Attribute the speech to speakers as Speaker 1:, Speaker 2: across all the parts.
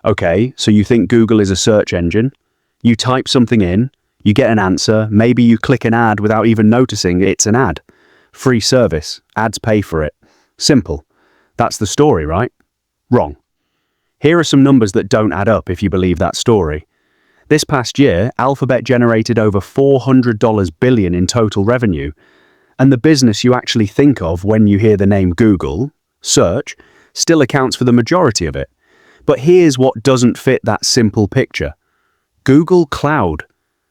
Speaker 1: Okay, so you think Google is a search engine? You type something in, you get an answer, maybe you click an ad without even noticing it's an ad. Free service, ads pay for it. Simple. That's the story, right? Wrong. Here are some numbers that don't add up if you believe that story. This past year, Alphabet generated over $400 billion in total revenue, and the business you actually think of when you hear the name Google, search, still accounts for the majority of it. But here's what doesn't fit that simple picture. Google Cloud,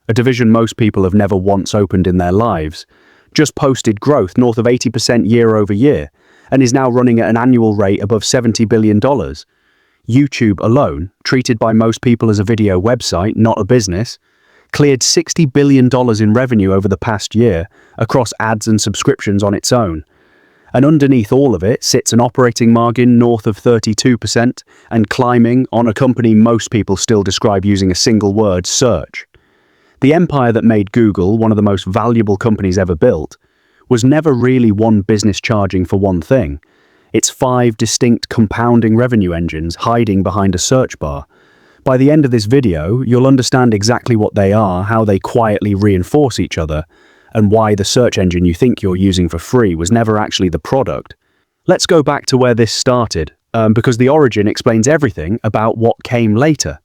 Speaker 1: a division most people have never once opened in their lives, just posted growth north of 80% year over year, and is now running at an annual rate above $70 billion. YouTube alone, treated by most people as a video website, not a business, cleared $60 billion in revenue over the past year across ads and subscriptions on its own. And underneath all of it sits an operating margin north of 32% and climbing on a company most people still describe using a single word, search. The empire that made Google one of the most valuable companies ever built was never really one business charging for one thing. It's 5 distinct compounding revenue engines hiding behind a search bar. By the end of this video, you'll understand exactly what they are, how they quietly reinforce each other, and why the search engine you think you're using for free was never actually the product. Let's go back to where this started, because the origin explains everything about what came later.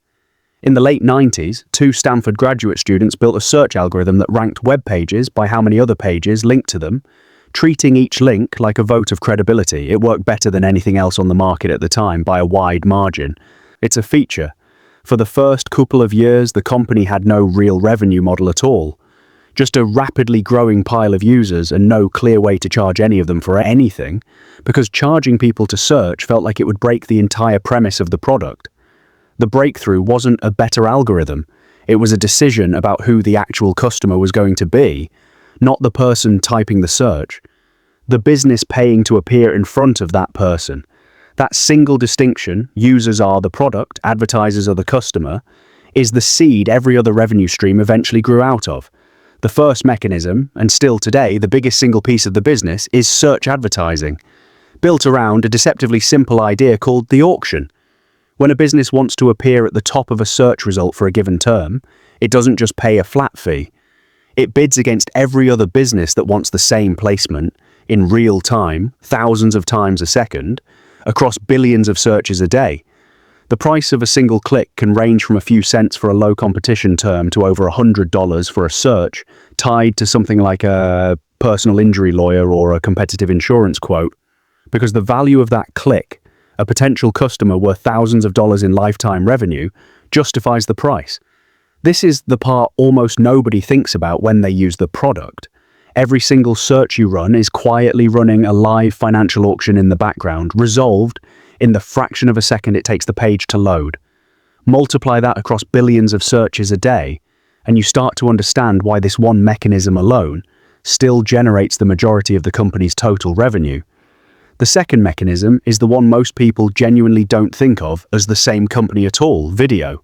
Speaker 1: In the late 90s, 2 Stanford graduate students built a search algorithm that ranked web pages by how many other pages linked to them, treating each link like a vote of credibility. It worked better than anything else on the market at the time by a wide margin. It's a feature. For the first couple of years, the company had no real revenue model at all. Just a rapidly growing pile of users and no clear way to charge any of them for anything, because charging people to search felt like it would break the entire premise of the product. The breakthrough wasn't a better algorithm. It was a decision about who the actual customer was going to be, not the person typing the search. The business paying to appear in front of that person. That single distinction, users are the product, advertisers are the customer, is the seed every other revenue stream eventually grew out of. The first mechanism, and still today the biggest single piece of the business, is search advertising, built around a deceptively simple idea called the auction. When a business wants to appear at the top of a search result for a given term, it doesn't just pay a flat fee. It bids against every other business that wants the same placement, in real time, thousands of times a second, across billions of searches a day. The price of a single click can range from a few cents for a low competition term to over $100 for a search, tied to something like a personal injury lawyer or a competitive insurance quote. Because the value of that click, a potential customer worth thousands of dollars in lifetime revenue, justifies the price. This is the part almost nobody thinks about when they use the product. Every single search you run is quietly running a live financial auction in the background, resolved in the fraction of a second it takes the page to load. Multiply that across billions of searches a day, and you start to understand why this one mechanism alone still generates the majority of the company's total revenue. The second mechanism is the one most people genuinely don't think of as the same company at all, video.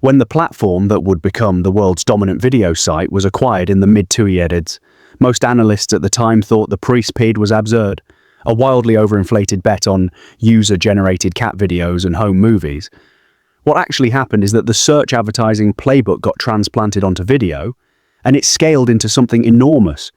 Speaker 1: When the platform that would become the world's dominant video site was acquired in the mid-2000s, most analysts at the time thought the pre-speed was absurd, a wildly overinflated bet on user-generated cat videos and home movies. What actually happened is that the search advertising playbook got transplanted onto video, and it scaled into something enormous.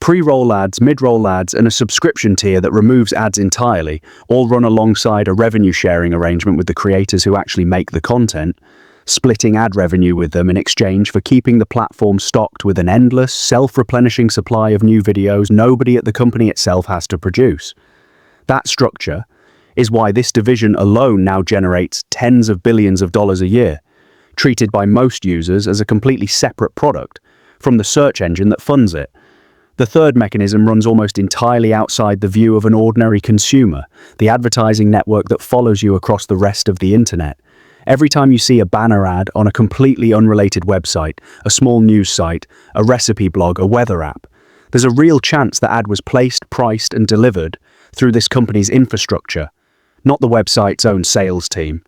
Speaker 1: Pre-roll ads, mid-roll ads, and a subscription tier that removes ads entirely, all run alongside a revenue-sharing arrangement with the creators who actually make the content, splitting ad revenue with them in exchange for keeping the platform stocked with an endless, self-replenishing supply of new videos nobody at the company itself has to produce. That structure is why this division alone now generates tens of billions of dollars a year, treated by most users as a completely separate product from the search engine that funds it. The third mechanism runs almost entirely outside the view of an ordinary consumer, the advertising network that follows you across the rest of the internet. Every time you see a banner ad on a completely unrelated website, a small news site, a recipe blog, a weather app, there's a real chance the ad was placed, priced, and delivered through this company's infrastructure, not the website's own sales team.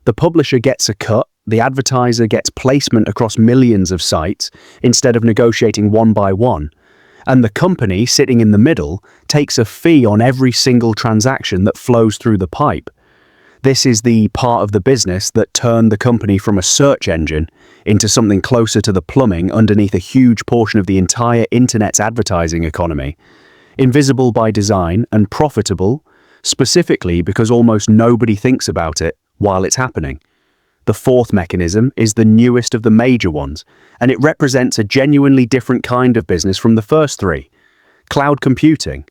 Speaker 1: The publisher gets a cut, the advertiser gets placement across millions of sites instead of negotiating one by one, and the company sitting in the middle takes a fee on every single transaction that flows through the pipe. This is the part of the business that turned the company from a search engine into something closer to the plumbing underneath a huge portion of the entire internet's advertising economy. Invisible by design and profitable, specifically because almost nobody thinks about it while it's happening. The fourth mechanism is the newest of the major ones, and it represents a genuinely different kind of business from the first three. Cloud computing,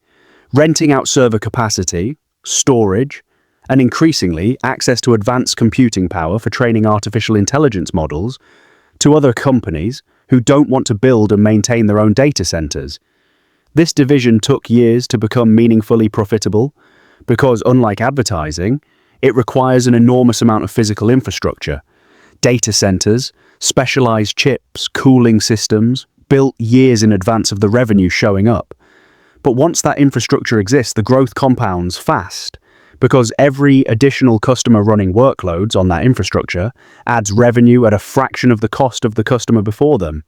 Speaker 1: renting out server capacity, storage, and increasingly access to advanced computing power for training artificial intelligence models to other companies who don't want to build and maintain their own data centers. This division took years to become meaningfully profitable because, unlike advertising, it requires an enormous amount of physical infrastructure. Data centers, specialized chips, cooling systems, built years in advance of the revenue showing up. But once that infrastructure exists, the growth compounds fast, because every additional customer running workloads on that infrastructure adds revenue at a fraction of the cost of the customer before them.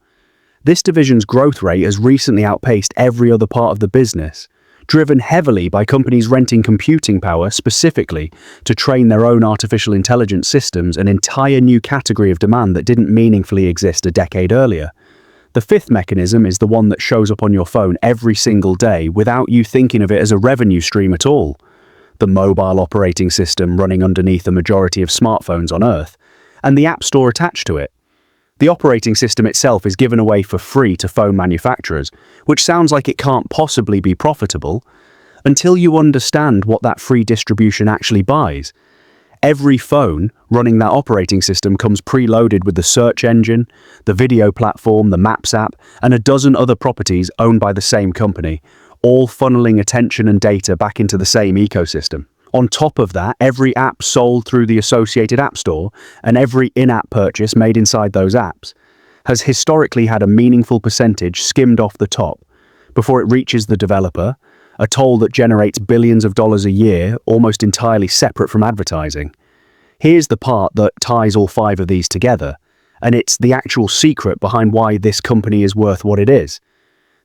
Speaker 1: This division's growth rate has recently outpaced every other part of the business, driven heavily by companies renting computing power specifically to train their own artificial intelligence systems, an entire new category of demand that didn't meaningfully exist a decade earlier. The fifth mechanism is the one that shows up on your phone every single day without you thinking of it as a revenue stream at all. The mobile operating system running underneath the majority of smartphones on Earth, and the App Store attached to it. The operating system itself is given away for free to phone manufacturers, which sounds like it can't possibly be profitable, until you understand what that free distribution actually buys. Every phone running that operating system comes preloaded with the search engine, the video platform, the Maps app, and a dozen other properties owned by the same company, all funneling attention and data back into the same ecosystem. On top of that, every app sold through the associated App Store and every in-app purchase made inside those apps has historically had a meaningful percentage skimmed off the top before it reaches the developer, a toll that generates billions of dollars a year, almost entirely separate from advertising. Here's the part that ties all five of these together, and it's the actual secret behind why this company is worth what it is.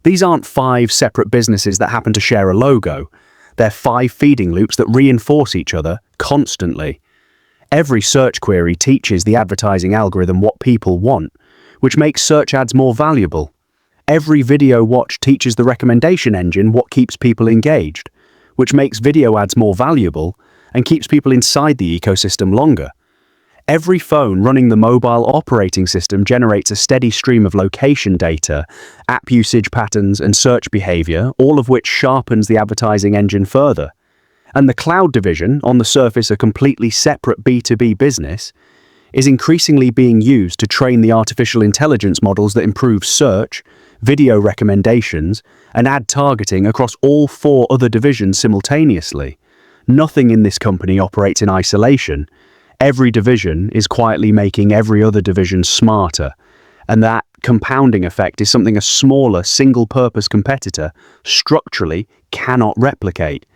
Speaker 1: These aren't five separate businesses that happen to share a logo. They're five feeding loops that reinforce each other constantly. Every search query teaches the advertising algorithm what people want, which makes search ads more valuable. Every video watch teaches the recommendation engine what keeps people engaged, which makes video ads more valuable and keeps people inside the ecosystem longer. Every phone running the mobile operating system generates a steady stream of location data, app usage patterns, and search behavior, all of which sharpens the advertising engine further. And the cloud division, on the surface a completely separate B2B business, is increasingly being used to train the artificial intelligence models that improve search, video recommendations, and ad targeting across all four other divisions simultaneously. Nothing in this company operates in isolation. Every division is quietly making every other division smarter, and that compounding effect is something a smaller, single-purpose competitor structurally cannot replicate,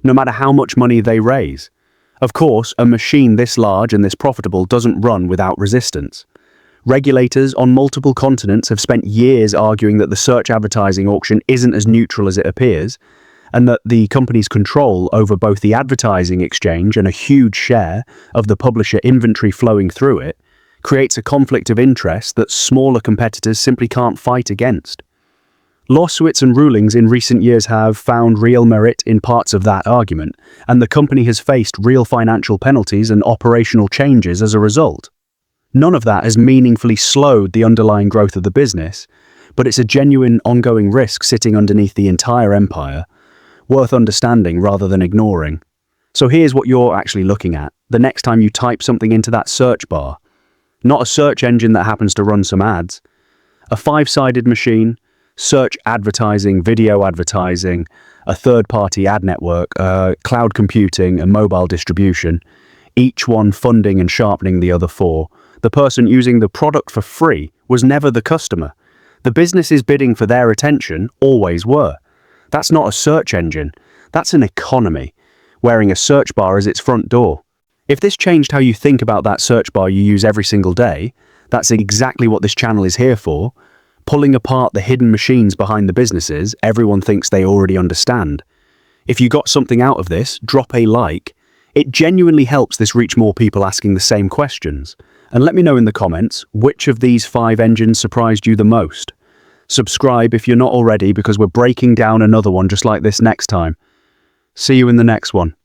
Speaker 1: no matter how much money they raise. Of course, a machine this large and this profitable doesn't run without resistance. Regulators on multiple continents have spent years arguing that the search advertising auction isn't as neutral as it appears, and that the company's control over both the advertising exchange and a huge share of the publisher inventory flowing through it creates a conflict of interest that smaller competitors simply can't fight against. Lawsuits and rulings in recent years have found real merit in parts of that argument, and the company has faced real financial penalties and operational changes as a result. None of that has meaningfully slowed the underlying growth of the business, but it's a genuine ongoing risk sitting underneath the entire empire, worth understanding rather than ignoring. So here's what you're actually looking at the next time you type something into that search bar. Not a search engine that happens to run some ads. A five-sided machine, search advertising, video advertising, a third-party ad network, cloud computing and mobile distribution, each one funding and sharpening the other four. The person using the product for free was never the customer. The businesses bidding for their attention always were. That's not a search engine, that's an economy, wearing a search bar as its front door. If this changed how you think about that search bar you use every single day, that's exactly what this channel is here for, pulling apart the hidden machines behind the businesses everyone thinks they already understand. If you got something out of this, drop a like. It genuinely helps this reach more people asking the same questions. And let me know in the comments, which of these 5 engines surprised you the most? Subscribe if you're not already, because we're breaking down another one just like this next time. See you in the next one.